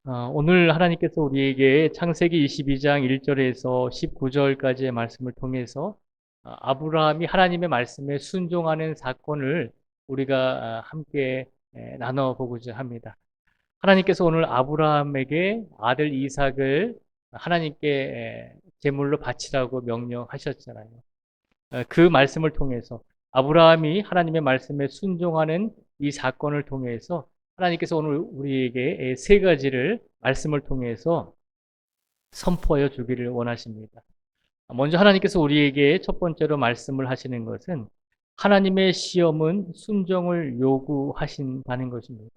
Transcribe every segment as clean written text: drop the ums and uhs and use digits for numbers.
오늘 하나님께서 우리에게 창세기 22장 1절에서 19절까지의 말씀을 통해서 아브라함이 하나님의 말씀에 순종하는 사건을 우리가 함께 나눠보고자 합니다. 하나님께서 오늘 아브라함에게 아들 이삭을 하나님께 제물로 바치라고 명령하셨잖아요. 그 말씀을 통해서 아브라함이 하나님의 말씀에 순종하는 이 사건을 통해서 하나님께서 오늘 우리에게 세 가지를 말씀을 통해서 선포하여 주기를 원하십니다. 먼저 하나님께서 우리에게 첫 번째로 말씀을 하시는 것은 하나님의 시험은 순종을 요구하신다는 것입니다.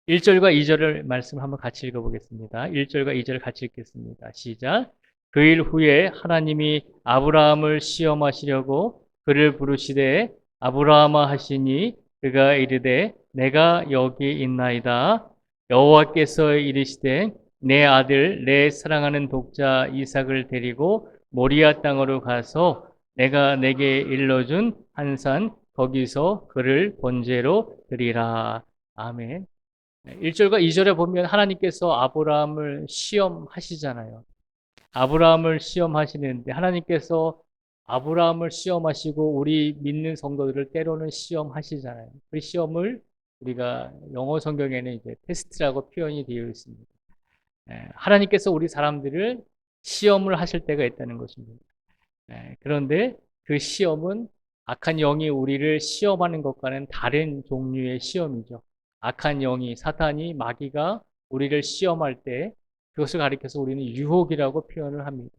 1절과 2절을 말씀 한번 같이 읽어보겠습니다. 1절과 2절을 같이 읽겠습니다. 시작. 그 일 후에 하나님이 아브라함을 시험하시려고 그를 부르시되 아브라함아 하시니 그가 이르되 내가 여기 있나이다. 여호와께서 이르시되 내 아들 내 사랑하는 독자 이삭을 데리고 모리아 땅으로 가서 내가 내게 일러준 한 산 거기서 그를 번제로 드리라. 아멘. 1절과 2절에 보면 하나님께서 아브라함을 시험하시잖아요. 아브라함을 시험하시는데 하나님께서 아브라함을 시험하시고 우리 믿는 성도들을 때로는 시험하시잖아요. 그 시험을 우리가 영어 성경에는 이제 테스트라고 표현이 되어 있습니다. 하나님께서 우리 사람들을 시험을 하실 때가 있다는 것입니다. 그런데 그 시험은 악한 영이 우리를 시험하는 것과는 다른 종류의 시험이죠. 악한 영이, 사탄이, 마귀가 우리를 시험할 때 그것을 가리켜서 우리는 유혹이라고 표현을 합니다.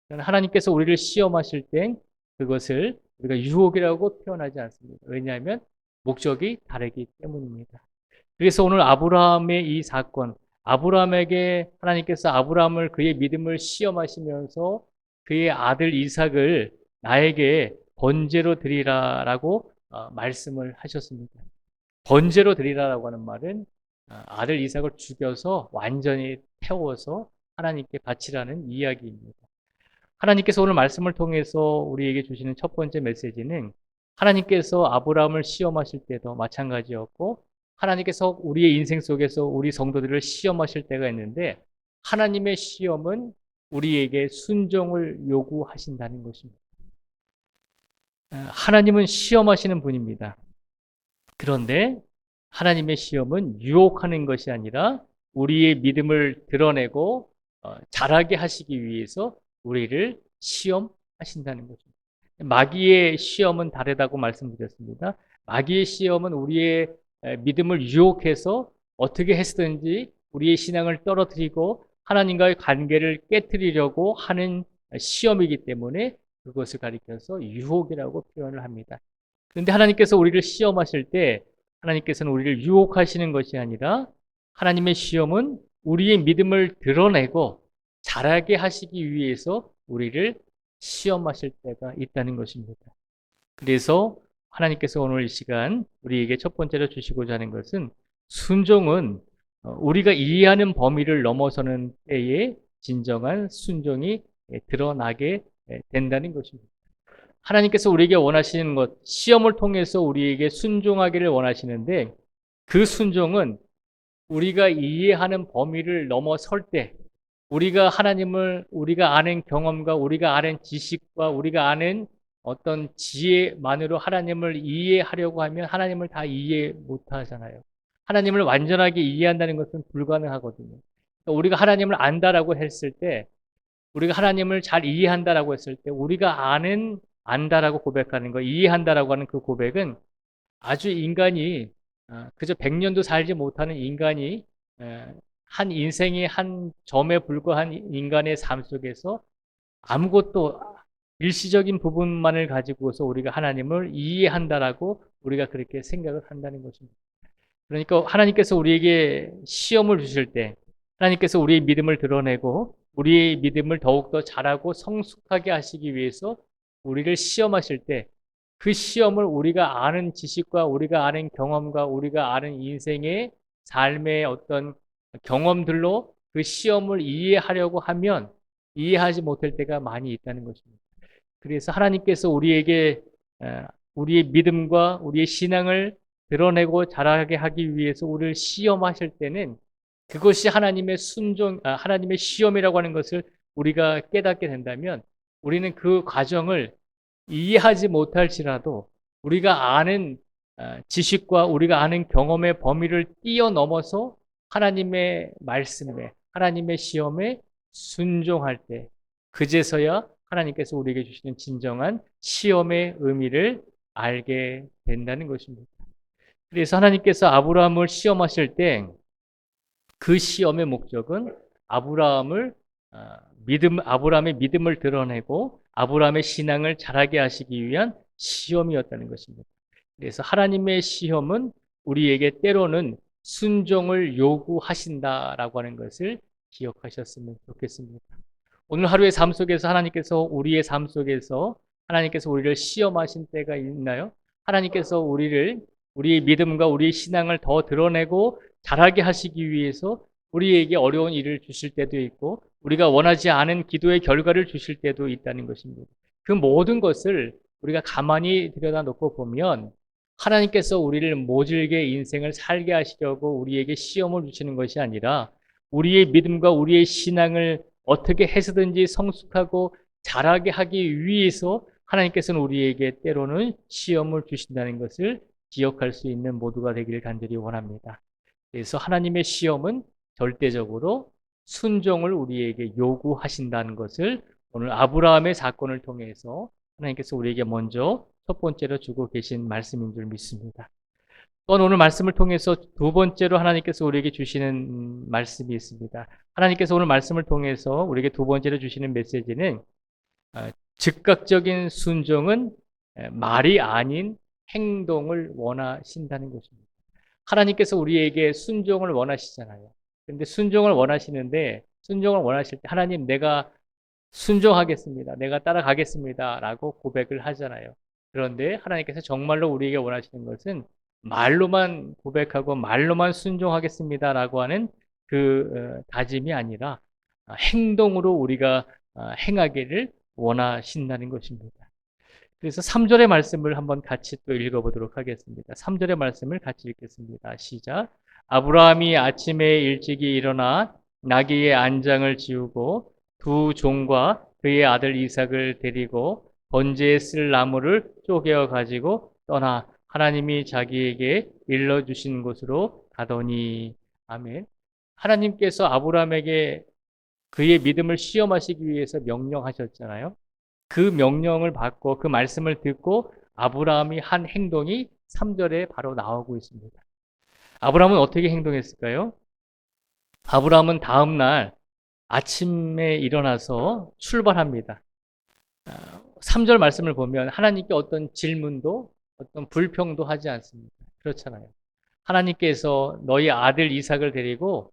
하나님께서 우리를 시험하실 땐 그것을 우리가 유혹이라고 표현하지 않습니다. 왜냐하면 목적이 다르기 때문입니다. 그래서 오늘 아브라함의 이 사건, 아브라함에게 하나님께서 아브라함을 그의 믿음을 시험하시면서 그의 아들 이삭을 나에게 번제로 드리라라고 말씀을 하셨습니다. 번제로 드리라라고 하는 말은 아들 이삭을 죽여서 완전히 태워서 하나님께 바치라는 이야기입니다. 하나님께서 오늘 말씀을 통해서 우리에게 주시는 첫 번째 메시지는 하나님께서 아브라함을 시험하실 때도 마찬가지였고 하나님께서 우리의 인생 속에서 우리 성도들을 시험하실 때가 있는데 하나님의 시험은 우리에게 순종을 요구하신다는 것입니다. 하나님은 시험하시는 분입니다. 그런데 하나님의 시험은 유혹하는 것이 아니라 우리의 믿음을 드러내고 자라게 하시기 위해서 우리를 시험하신다는 것입니다. 마귀의 시험은 다르다고 말씀드렸습니다. 마귀의 시험은 우리의 믿음을 유혹해서 어떻게 했든지 우리의 신앙을 떨어뜨리고 하나님과의 관계를 깨뜨리려고 하는 시험이기 때문에 그것을 가리켜서 유혹이라고 표현을 합니다. 그런데 하나님께서 우리를 시험하실 때 하나님께서는 우리를 유혹하시는 것이 아니라 하나님의 시험은 우리의 믿음을 드러내고 자라게 하시기 위해서 우리를 시험하실 때가 있다는 것입니다. 그래서 하나님께서 오늘 이 시간 우리에게 첫 번째로 주시고자 하는 것은 순종은 우리가 이해하는 범위를 넘어서는 때에 진정한 순종이 드러나게 된다는 것입니다. 하나님께서 우리에게 원하시는 것, 시험을 통해서 우리에게 순종하기를 원하시는데 그 순종은 우리가 이해하는 범위를 넘어설 때 우리가 하나님을 우리가 아는 경험과 우리가 아는 지식과 우리가 아는 어떤 지혜만으로 하나님을 이해하려고 하면 하나님을 다 이해 못하잖아요. 하나님을 완전하게 이해한다는 것은 불가능하거든요. 우리가 하나님을 안다라고 했을 때 우리가 하나님을 잘 이해한다라고 했을 때 우리가 안다라고 고백하는 거, 이해한다라고 하는 그 고백은 아주 인간이 그저 100년도 살지 못하는 인간이 한 인생의 한 점에 불과한 인간의 삶 속에서 아무것도 일시적인 부분만을 가지고서 우리가 하나님을 이해한다라고 우리가 그렇게 생각을 한다는 것입니다. 그러니까 하나님께서 우리에게 시험을 주실 때 하나님께서 우리의 믿음을 드러내고 우리의 믿음을 더욱더 잘하고 성숙하게 하시기 위해서 우리를 시험하실 때 그 시험을 우리가 아는 지식과 우리가 아는 경험과 우리가 아는 인생의 삶의 어떤 경험들로 그 시험을 이해하려고 하면 이해하지 못할 때가 많이 있다는 것입니다. 그래서 하나님께서 우리에게 우리의 믿음과 우리의 신앙을 드러내고 자라게 하기 위해서 우리를 시험하실 때는 그것이 하나님의 하나님의 시험이라고 하는 것을 우리가 깨닫게 된다면 우리는 그 과정을 이해하지 못할지라도 우리가 아는 지식과 우리가 아는 경험의 범위를 뛰어넘어서 하나님의 말씀에, 하나님의 시험에 순종할 때, 그제서야 하나님께서 우리에게 주시는 진정한 시험의 의미를 알게 된다는 것입니다. 그래서 하나님께서 아브라함을 시험하실 때 그 시험의 목적은 아브라함의 믿음을 드러내고 아브라함의 신앙을 자라게 하시기 위한 시험이었다는 것입니다. 그래서 하나님의 시험은 우리에게 때로는 순종을 요구하신다라고 하는 것을 기억하셨으면 좋겠습니다. 오늘 하루의 삶 속에서 우리의 삶 속에서 하나님께서 우리를 시험하신 때가 있나요? 하나님께서 우리의 믿음과 우리의 신앙을 더 드러내고 자라게 하시기 위해서 우리에게 어려운 일을 주실 때도 있고 우리가 원하지 않은 기도의 결과를 주실 때도 있다는 것입니다. 그 모든 것을 우리가 가만히 들여다놓고 보면 하나님께서 우리를 모질게 인생을 살게 하시려고 우리에게 시험을 주시는 것이 아니라 우리의 믿음과 우리의 신앙을 어떻게 해서든지 성숙하고 자라게 하기 위해서 하나님께서는 우리에게 때로는 시험을 주신다는 것을 기억할 수 있는 모두가 되기를 간절히 원합니다. 그래서 하나님의 시험은 절대적으로 순종을 우리에게 요구하신다는 것을 오늘 아브라함의 사건을 통해서 하나님께서 우리에게 먼저 첫 번째로 주고 계신 말씀인 줄 믿습니다. 또한 오늘 말씀을 통해서 두 번째로 하나님께서 우리에게 주시는 말씀이 있습니다. 하나님께서 오늘 말씀을 통해서 우리에게 두 번째로 주시는 메시지는 즉각적인 순종은 말이 아닌 행동을 원하신다는 것입니다. 하나님께서 우리에게 순종을 원하시잖아요. 그런데 순종을 원하실 때 하나님 내가 순종하겠습니다. 내가 따라가겠습니다. 라고 고백을 하잖아요. 그런데 하나님께서 정말로 우리에게 원하시는 것은 말로만 고백하고 말로만 순종하겠습니다. 라고 하는 그 다짐이 아니라 행동으로 우리가 행하기를 원하신다는 것입니다. 그래서 3절의 말씀을 한번 같이 또 읽어보도록 하겠습니다. 3절의 말씀을 같이 읽겠습니다. 시작. 아브라함이 아침에 일찍이 일어나 나귀의 안장을 지우고 두 종과 그의 아들 이삭을 데리고 번제에 쓸 나무를 쪼개어 가지고 떠나 하나님이 자기에게 일러주신 곳으로 가더니. 아멘. 하나님께서 아브라함에게 그의 믿음을 시험하시기 위해서 명령하셨잖아요. 그 명령을 받고 그 말씀을 듣고 아브라함이 한 행동이 3절에 바로 나오고 있습니다. 아브라함은 어떻게 행동했을까요? 아브라함은 다음 날 아침에 일어나서 출발합니다. 3절 말씀을 보면 하나님께 어떤 질문도 어떤 불평도 하지 않습니다. 그렇잖아요. 하나님께서 너희 아들 이삭을 데리고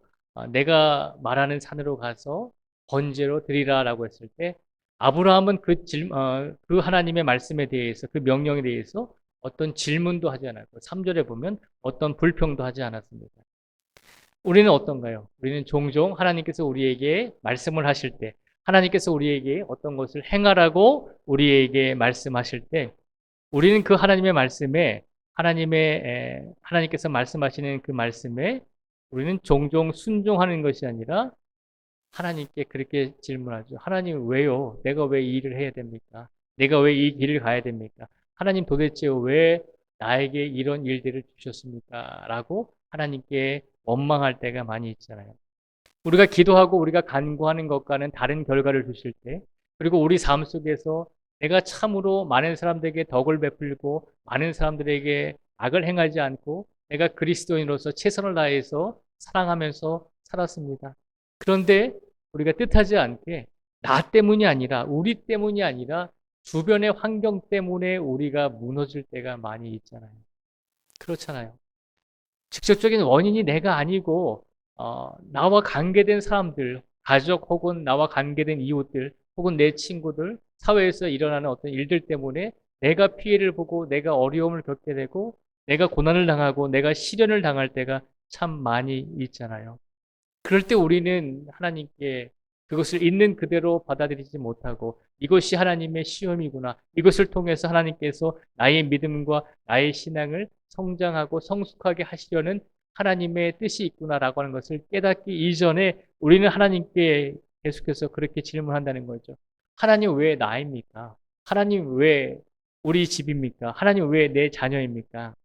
내가 말하는 산으로 가서 번제로 드리라라고 했을 때 아브라함은 그 하나님의 말씀에 대해서 그 명령에 대해서 어떤 질문도 하지 않았고 3절에 보면 어떤 불평도 하지 않았습니다. 우리는 어떤가요? 우리는 종종 하나님께서 우리에게 말씀을 하실 때 하나님께서 우리에게 어떤 것을 행하라고 우리에게 말씀하실 때 우리는 그 하나님의 말씀에 하나님께서 말씀하시는 그 말씀에 우리는 종종 순종하는 것이 아니라 하나님께 그렇게 질문하죠. 하나님 왜요? 내가 왜 이 일을 해야 됩니까? 내가 왜 이 길을 가야 됩니까? 하나님 도대체 왜 나에게 이런 일들을 주셨습니까? 라고 하나님께 원망할 때가 많이 있잖아요. 우리가 기도하고 우리가 간구하는 것과는 다른 결과를 주실 때, 그리고 우리 삶 속에서 내가 참으로 많은 사람들에게 덕을 베풀고 많은 사람들에게 악을 행하지 않고 내가 그리스도인으로서 최선을 다해서 사랑하면서 살았습니다. 그런데 우리가 뜻하지 않게 나 때문이 아니라 우리 때문이 아니라 주변의 환경 때문에 우리가 무너질 때가 많이 있잖아요. 그렇잖아요. 직접적인 원인이 내가 아니고 나와 관계된 사람들, 가족 혹은 나와 관계된 이웃들 혹은 내 친구들, 사회에서 일어나는 어떤 일들 때문에 내가 피해를 보고 내가 어려움을 겪게 되고 내가 고난을 당하고 내가 시련을 당할 때가 참 많이 있잖아요. 그럴 때 우리는 하나님께 그것을 있는 그대로 받아들이지 못하고 이것이 하나님의 시험이구나. 이것을 통해서 하나님께서 나의 믿음과 나의 신앙을 성장하고 성숙하게 하시려는 하나님의 뜻이 있구나라고 하는 것을 깨닫기 이전에 우리는 하나님께 계속해서 그렇게 질문한다는 거죠. 하나님 왜 나입니까? 하나님 왜 우리 집입니까? 하나님 왜 내 자녀입니까?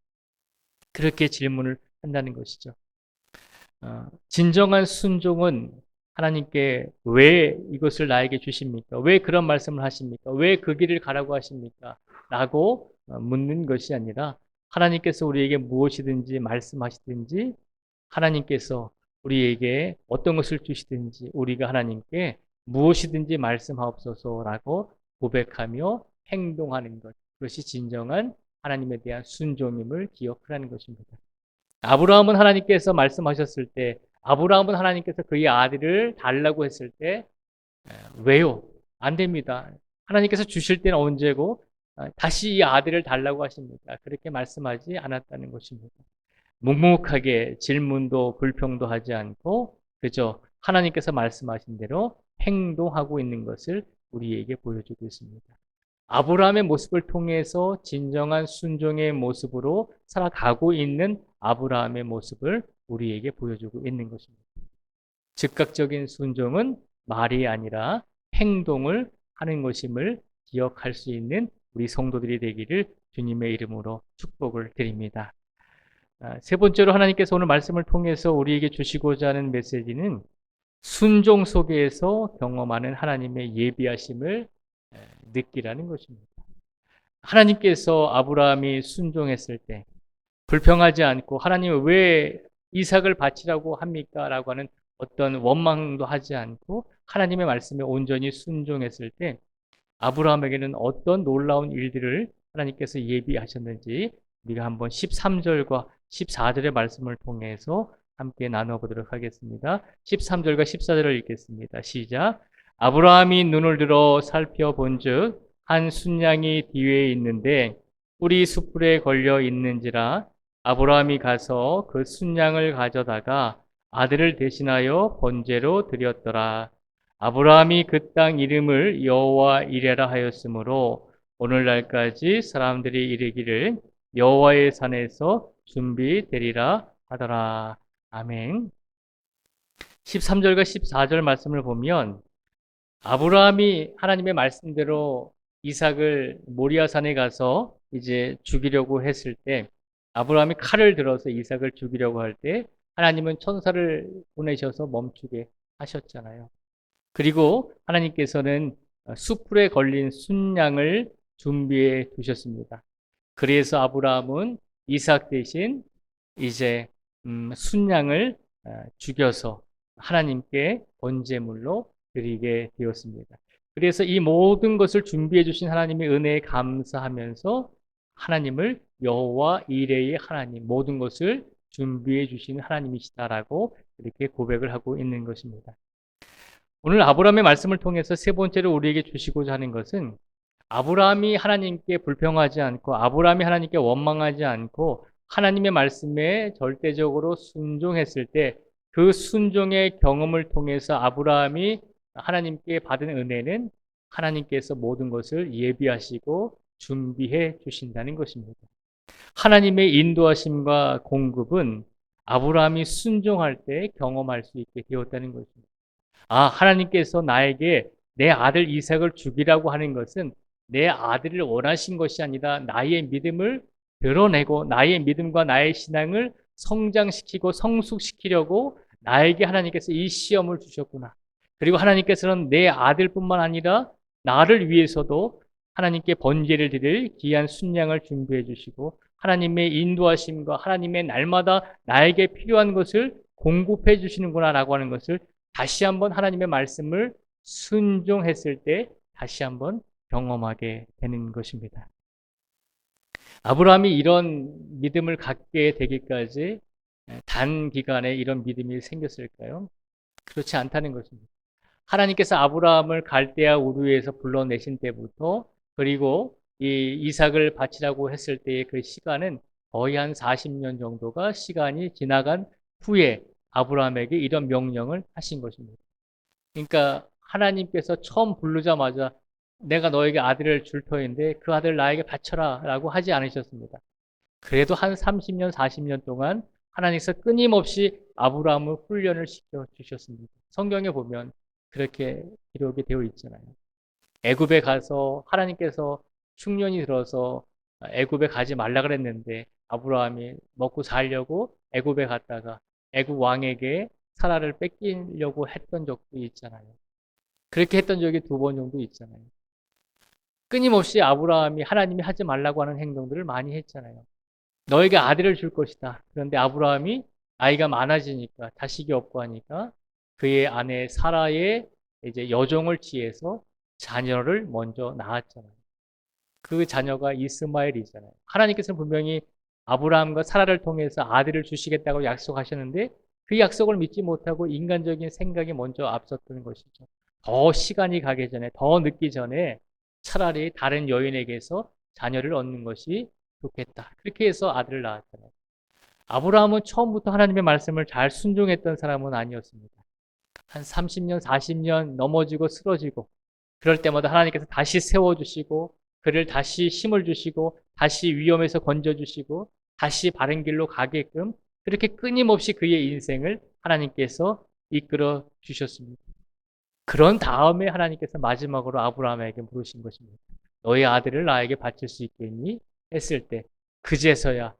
그렇게 질문을 한다는 것이죠. 진정한 순종은 하나님께 왜 이것을 나에게 주십니까? 왜 그런 말씀을 하십니까? 왜 그 길을 가라고 하십니까? 라고 묻는 것이 아니라 하나님께서 우리에게 무엇이든지 말씀하시든지 하나님께서 우리에게 어떤 것을 주시든지 우리가 하나님께 무엇이든지 말씀하옵소서라고 고백하며 행동하는 것. 그것이 진정한 하나님에 대한 순종임을 기억하라는 것입니다. 아브라함은 하나님께서 말씀하셨을 때, 아브라함은 하나님께서 그의 아들을 달라고 했을 때, 왜요? 안 됩니다. 하나님께서 주실 때는 언제고, 다시 이 아들을 달라고 하십니까? 그렇게 말씀하지 않았다는 것입니다. 묵묵하게 질문도 불평도 하지 않고, 그저 하나님께서 말씀하신 대로 행동하고 있는 것을 우리에게 보여주고 있습니다. 아브라함의 모습을 통해서 진정한 순종의 모습으로 살아가고 있는 아브라함의 모습을 우리에게 보여주고 있는 것입니다. 즉각적인 순종은 말이 아니라 행동을 하는 것임을 기억할 수 있는 우리 성도들이 되기를 주님의 이름으로 축복을 드립니다. 세 번째로 하나님께서 오늘 말씀을 통해서 우리에게 주시고자 하는 메시지는 순종 속에서 경험하는 하나님의 예비하심을 느끼라는 것입니다. 하나님께서 아브라함이 순종했을 때 불평하지 않고 하나님 왜 이삭을 바치라고 합니까? 라고 하는 어떤 원망도 하지 않고 하나님의 말씀에 온전히 순종했을 때 아브라함에게는 어떤 놀라운 일들을 하나님께서 예비하셨는지 우리가 한번 13절과 14절의 말씀을 통해서 함께 나눠보도록 하겠습니다. 13절과 14절을 읽겠습니다. 시작. 아브라함이 눈을 들어 살펴본즉 한 순양이 뒤에 있는데 뿔이 숯불에 걸려 있는지라 아브라함이 가서 그 순양을 가져다가 아들을 대신하여 번제로 드렸더라. 아브라함이 그 땅 이름을 여호와 이레라 하였으므로 오늘날까지 사람들이 이르기를 여호와의 산에서 준비되리라 하더라. 아멘. 13절과 14절 말씀을 보면 아브라함이 하나님의 말씀대로 이삭을 모리아산에 가서 이제 죽이려고 했을 때 아브라함이 칼을 들어서 이삭을 죽이려고 할 때 하나님은 천사를 보내셔서 멈추게 하셨잖아요. 그리고 하나님께서는 숯불에 걸린 순양을 준비해 두셨습니다. 그래서 아브라함은 이삭 대신 이제 순양을 죽여서 하나님께 번제물로 드리게 되었습니다. 그래서 이 모든 것을 준비해 주신 하나님의 은혜에 감사하면서 하나님을 여호와 이레의 하나님, 모든 것을 준비해 주신 하나님이시다라고 이렇게 고백을 하고 있는 것입니다. 오늘 아브라함의 말씀을 통해서 세 번째로 우리에게 주시고자 하는 것은 아브라함이 하나님께 불평하지 않고 아브라함이 하나님께 원망하지 않고 하나님의 말씀에 절대적으로 순종했을 때 그 순종의 경험을 통해서 아브라함이 하나님께 받은 은혜는 하나님께서 모든 것을 예비하시고 준비해 주신다는 것입니다. 하나님의 인도하심과 공급은 아브라함이 순종할 때 경험할 수 있게 되었다는 것입니다. 하나님께서 나에게 내 아들 이삭을 죽이라고 하는 것은 내 아들을 원하신 것이 아니라 나의 믿음을 드러내고 나의 믿음과 나의 신앙을 성장시키고 성숙시키려고 나에게 하나님께서 이 시험을 주셨구나. 그리고 하나님께서는 내 아들뿐만 아니라 나를 위해서도 하나님께 번제를 드릴 귀한 순양을 준비해 주시고 하나님의 인도하심과 하나님의 날마다 나에게 필요한 것을 공급해 주시는구나라고 하는 것을 다시 한번 하나님의 말씀을 순종했을 때 다시 한번 경험하게 되는 것입니다. 아브라함이 이런 믿음을 갖게 되기까지 단기간에 이런 믿음이 생겼을까요? 그렇지 않다는 것입니다. 하나님께서 아브라함을 갈대아 우르에서 불러내신 때부터 그리고 이 이삭을 바치라고 했을 때의 그 시간은 거의 한 40년 정도가 시간이 지나간 후에 아브라함에게 이런 명령을 하신 것입니다. 그러니까 하나님께서 처음 부르자마자 내가 너에게 아들을 줄 터인데 그 아들 나에게 바쳐라 라고 하지 않으셨습니다. 그래도 한 30년, 40년 동안 하나님께서 끊임없이 아브라함을 훈련을 시켜 주셨습니다. 성경에 보면 그렇게 기록이 되어 있잖아요. 애굽에 가서 하나님께서 흉년이 들어서 애굽에 가지 말라 그랬는데 아브라함이 먹고 살려고 애굽에 갔다가 애굽 왕에게 사라를 뺏기려고 했던 적도 있잖아요. 그렇게 했던 적이 2번 정도 있잖아요. 끊임없이 아브라함이 하나님이 하지 말라고 하는 행동들을 많이 했잖아요. 너에게 아들을 줄 것이다. 그런데 아브라함이 아이가 많아지니까 자식이 없고 하니까 그의 아내 사라의 이제 여종을 취해서 자녀를 먼저 낳았잖아요. 그 자녀가 이스마엘이잖아요. 하나님께서는 분명히 아브라함과 사라를 통해서 아들을 주시겠다고 약속하셨는데 그 약속을 믿지 못하고 인간적인 생각이 먼저 앞섰던 것이죠. 더 시간이 가기 전에, 더 늦기 전에 차라리 다른 여인에게서 자녀를 얻는 것이 좋겠다. 그렇게 해서 아들을 낳았잖아요. 아브라함은 처음부터 하나님의 말씀을 잘 순종했던 사람은 아니었습니다. 한 30년, 40년 넘어지고 쓰러지고 그럴 때마다 하나님께서 다시 세워주시고 그를 다시 힘을 주시고 다시 위험에서 건져주시고 다시 바른 길로 가게끔 그렇게 끊임없이 그의 인생을 하나님께서 이끌어 주셨습니다. 그런 다음에 하나님께서 마지막으로 아브라함에게 물으신 것입니다. 너의 아들을 나에게 바칠 수 있겠니? 했을 때 그제서야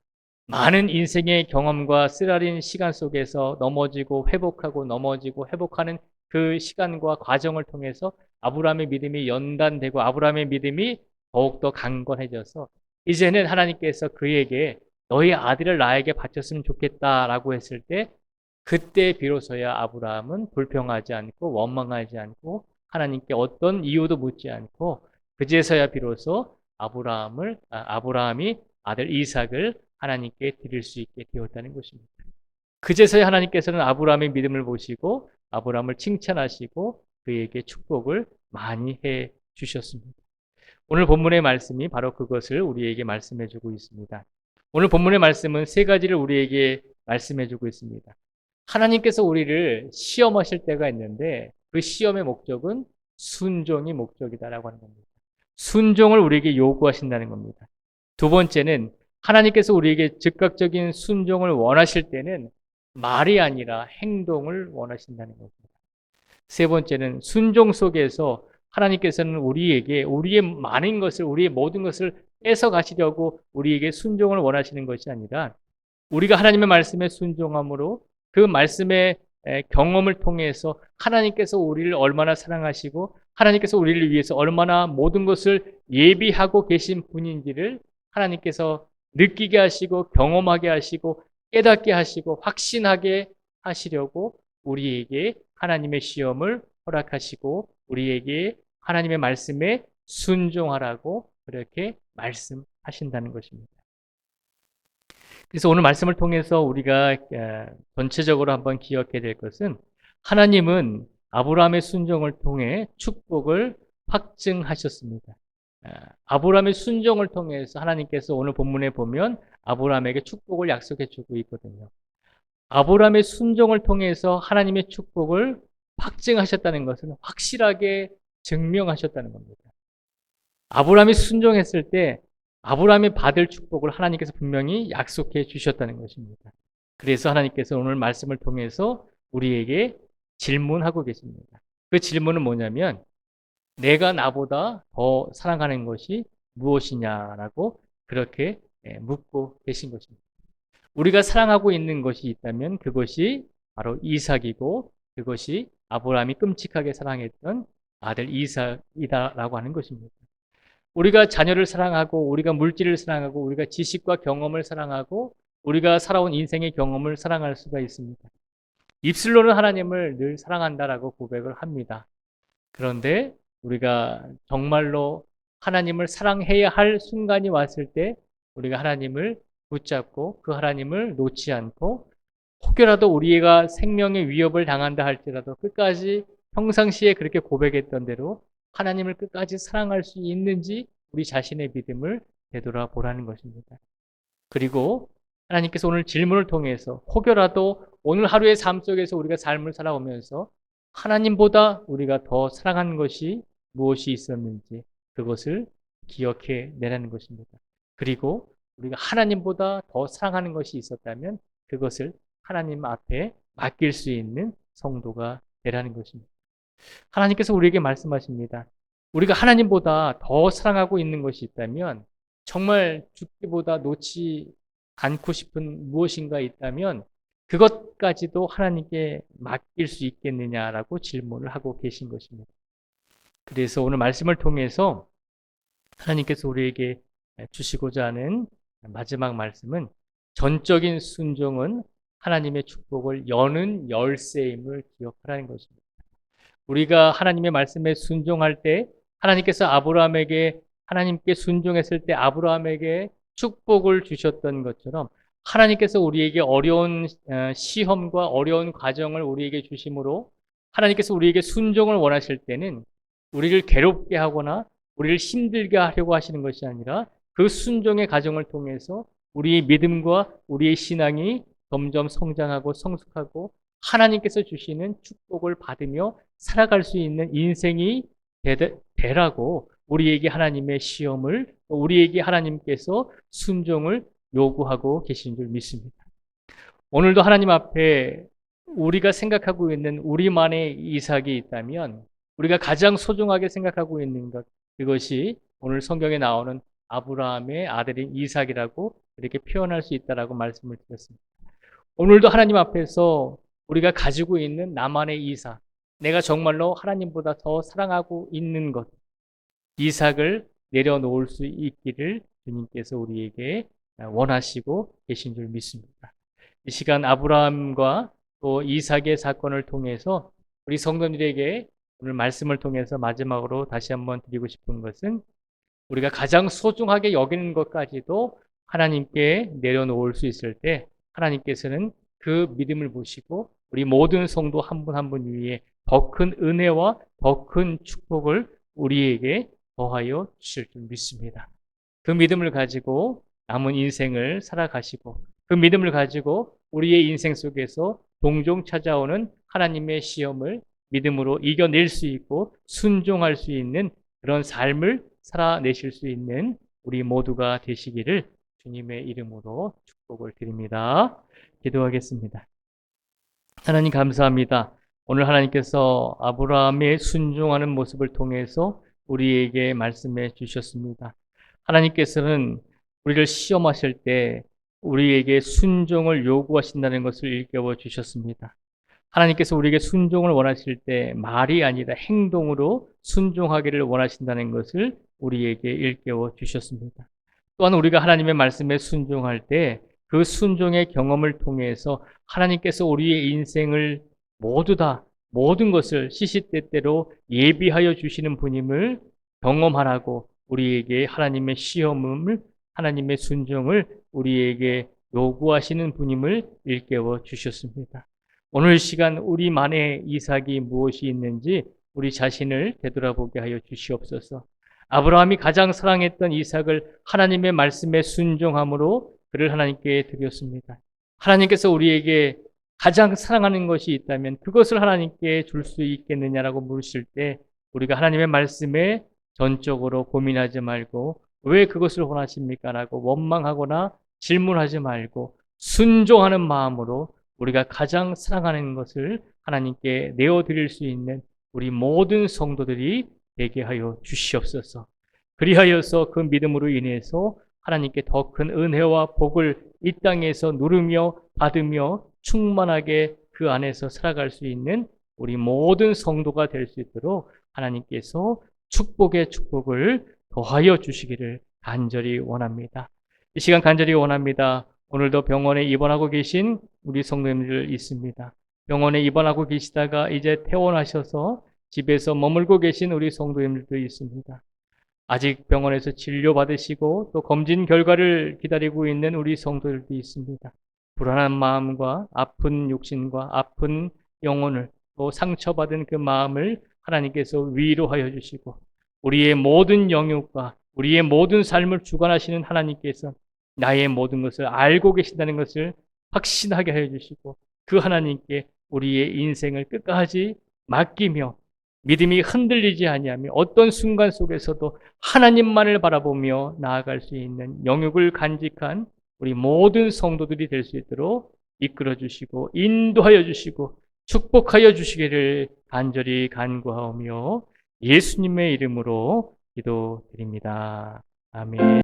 많은 인생의 경험과 쓰라린 시간 속에서 넘어지고 회복하고 넘어지고 회복하는 그 시간과 과정을 통해서 아브라함의 믿음이 연단되고 아브라함의 믿음이 더욱더 강건해져서 이제는 하나님께서 그에게 너의 아들을 나에게 바쳤으면 좋겠다라고 했을 때 그때 비로소야 아브라함은 불평하지 않고 원망하지 않고 하나님께 어떤 이유도 묻지 않고 그제서야 비로소 아브라함이 아들 이삭을 하나님께 드릴 수 있게 되었다는 것입니다. 그제서야 하나님께서는 아브라함의 믿음을 보시고 아브라함을 칭찬하시고 그에게 축복을 많이 해 주셨습니다. 오늘 본문의 말씀이 바로 그것을 우리에게 말씀해 주고 있습니다. 오늘 본문의 말씀은 3가지를 우리에게 말씀해 주고 있습니다. 하나님께서 우리를 시험하실 때가 있는데 그 시험의 목적은 순종이 목적이다라고 하는 겁니다. 순종을 우리에게 요구하신다는 겁니다. 2번째는 하나님께서 우리에게 즉각적인 순종을 원하실 때는 말이 아니라 행동을 원하신다는 겁니다. 3번째는 순종 속에서 하나님께서는 우리에게 우리의 많은 것을 우리의 모든 것을 뺏어 가시려고 우리에게 순종을 원하시는 것이 아니라 우리가 하나님의 말씀에 순종함으로 그 말씀의 경험을 통해서 하나님께서 우리를 얼마나 사랑하시고 하나님께서 우리를 위해서 얼마나 모든 것을 예비하고 계신 분인지를 하나님께서 느끼게 하시고 경험하게 하시고 깨닫게 하시고 확신하게 하시려고 우리에게 하나님의 시험을 허락하시고 우리에게 하나님의 말씀에 순종하라고 그렇게 말씀하신다는 것입니다. 그래서 오늘 말씀을 통해서 우리가 전체적으로 한번 기억해야 될 것은 하나님은 아브라함의 순종을 통해 축복을 확증하셨습니다. 아브라함의 순종을 통해서 하나님께서 오늘 본문에 보면 아브라함에게 축복을 약속해 주고 있거든요. 아브라함의 순종을 통해서 하나님의 축복을 확증하셨다는 것은 확실하게 증명하셨다는 겁니다. 아브라함이 순종했을 때 아브라함이 받을 축복을 하나님께서 분명히 약속해 주셨다는 것입니다. 그래서 하나님께서 오늘 말씀을 통해서 우리에게 질문하고 계십니다. 그 질문은 뭐냐면 내가 나보다 더 사랑하는 것이 무엇이냐라고 그렇게 묻고 계신 것입니다. 우리가 사랑하고 있는 것이 있다면 그것이 바로 이삭이고 그것이 아브라함이 끔찍하게 사랑했던 아들 이삭이다라고 하는 것입니다. 우리가 자녀를 사랑하고 우리가 물질을 사랑하고 우리가 지식과 경험을 사랑하고 우리가 살아온 인생의 경험을 사랑할 수가 있습니다. 입술로는 하나님을 늘 사랑한다라고 고백을 합니다. 그런데 우리가 정말로 하나님을 사랑해야 할 순간이 왔을 때 우리가 하나님을 붙잡고 그 하나님을 놓지 않고 혹여라도 우리가 생명의 위협을 당한다 할지라도 끝까지 평상시에 그렇게 고백했던 대로 하나님을 끝까지 사랑할 수 있는지 우리 자신의 믿음을 되돌아보라는 것입니다. 그리고 하나님께서 오늘 질문을 통해서 혹여라도 오늘 하루의 삶 속에서 우리가 삶을 살아오면서 하나님보다 우리가 더 사랑하는 것이 무엇이 있었는지 그것을 기억해 내라는 것입니다. 그리고 우리가 하나님보다 더 사랑하는 것이 있었다면 그것을 하나님 앞에 맡길 수 있는 성도가 되라는 것입니다. 하나님께서 우리에게 말씀하십니다. 우리가 하나님보다 더 사랑하고 있는 것이 있다면, 정말 죽기보다 놓지 않고 싶은 무엇인가 있다면 그것까지도 하나님께 맡길 수 있겠느냐라고 질문을 하고 계신 것입니다. 그래서 오늘 말씀을 통해서 하나님께서 우리에게 주시고자 하는 마지막 말씀은, 전적인 순종은 하나님의 축복을 여는 열쇠임을 기억하라는 것입니다. 우리가 하나님의 말씀에 순종할 때, 하나님께서 하나님께 순종했을 때 아브라함에게 축복을 주셨던 것처럼, 하나님께서 우리에게 어려운 시험과 어려운 과정을 우리에게 주심으로, 하나님께서 우리에게 순종을 원하실 때는 우리를 괴롭게 하거나 우리를 힘들게 하려고 하시는 것이 아니라, 그 순종의 과정을 통해서 우리의 믿음과 우리의 신앙이 점점 성장하고 성숙하고 하나님께서 주시는 축복을 받으며 살아갈 수 있는 인생이 되라고 우리에게 하나님의 시험을, 우리에게 하나님께서 순종을 요구하고 계신 줄 믿습니다. 오늘도 하나님 앞에 우리가 생각하고 있는 우리만의 이삭이 있다면, 우리가 가장 소중하게 생각하고 있는 것, 그것이 오늘 성경에 나오는 아브라함의 아들인 이삭이라고 이렇게 표현할 수 있다라고 말씀을 드렸습니다. 오늘도 하나님 앞에서 우리가 가지고 있는 나만의 이삭, 내가 정말로 하나님보다 더 사랑하고 있는 것, 이삭을 내려놓을 수 있기를 주님께서 우리에게 원하시고 계신 줄 믿습니다. 이 시간 아브라함과 또 이삭의 사건을 통해서 우리 성도들에게 오늘 말씀을 통해서 마지막으로 다시 한번 드리고 싶은 것은, 우리가 가장 소중하게 여기는 것까지도 하나님께 내려놓을 수 있을 때, 하나님께서는 그 믿음을 보시고 우리 모든 성도 한 분 한 분 위에 더 큰 은혜와 더 큰 축복을 우리에게 더하여 주실 줄 믿습니다. 그 믿음을 가지고 남은 인생을 살아가시고, 그 믿음을 가지고 우리의 인생 속에서 종종 찾아오는 하나님의 시험을 믿음으로 이겨낼 수 있고 순종할 수 있는 그런 삶을 살아내실 수 있는 우리 모두가 되시기를 주님의 이름으로 축복을 드립니다. 기도하겠습니다. 하나님 감사합니다. 오늘 하나님께서 아브라함의 순종하는 모습을 통해서 우리에게 말씀해 주셨습니다. 하나님께서는 우리를 시험하실 때 우리에게 순종을 요구하신다는 것을 일깨워 주셨습니다. 하나님께서 우리에게 순종을 원하실 때 말이 아니라 행동으로 순종하기를 원하신다는 것을 우리에게 일깨워 주셨습니다. 또한 우리가 하나님의 말씀에 순종할 때 그 순종의 경험을 통해서 하나님께서 우리의 인생을 모두 다, 모든 것을 시시때때로 예비하여 주시는 분임을 경험하라고 우리에게 하나님의 시험을, 하나님의 순종을 우리에게 요구하시는 분임을 일깨워 주셨습니다. 오늘 시간 우리만의 이삭이 무엇이 있는지 우리 자신을 되돌아보게 하여 주시옵소서. 아브라함이 가장 사랑했던 이삭을 하나님의 말씀에 순종함으로 그를 하나님께 드렸습니다. 하나님께서 우리에게 가장 사랑하는 것이 있다면 그것을 하나님께 줄 수 있겠느냐라고 물으실 때, 우리가 하나님의 말씀에 전적으로 고민하지 말고 왜 그것을 원하십니까? 라고 원망하거나 질문하지 말고 순종하는 마음으로 우리가 가장 사랑하는 것을 하나님께 내어드릴 수 있는 우리 모든 성도들이 되게 하여 주시옵소서. 그리하여서 그 믿음으로 인해서 하나님께 더 큰 은혜와 복을 이 땅에서 누르며 받으며 충만하게 그 안에서 살아갈 수 있는 우리 모든 성도가 될 수 있도록 하나님께서 축복의 축복을 더하여 주시기를 간절히 원합니다. 이 시간 간절히 원합니다. 오늘도 병원에 입원하고 계신 우리 성도님들 있습니다. 병원에 입원하고 계시다가 이제 퇴원하셔서 집에서 머물고 계신 우리 성도님들도 있습니다. 아직 병원에서 진료받으시고 또 검진 결과를 기다리고 있는 우리 성도들도 있습니다. 불안한 마음과 아픈 육신과 아픈 영혼을, 또 상처받은 그 마음을 하나님께서 위로하여 주시고, 우리의 모든 영역과 우리의 모든 삶을 주관하시는 하나님께서 나의 모든 것을 알고 계신다는 것을 확신하게 하여 주시고, 그 하나님께 우리의 인생을 끝까지 맡기며 믿음이 흔들리지 아니하며 어떤 순간 속에서도 하나님만을 바라보며 나아갈 수 있는 영역을 간직한 우리 모든 성도들이 될 수 있도록 이끌어 주시고 인도하여 주시고 축복하여 주시기를 간절히 간구하오며 예수님의 이름으로 기도드립니다. 아멘.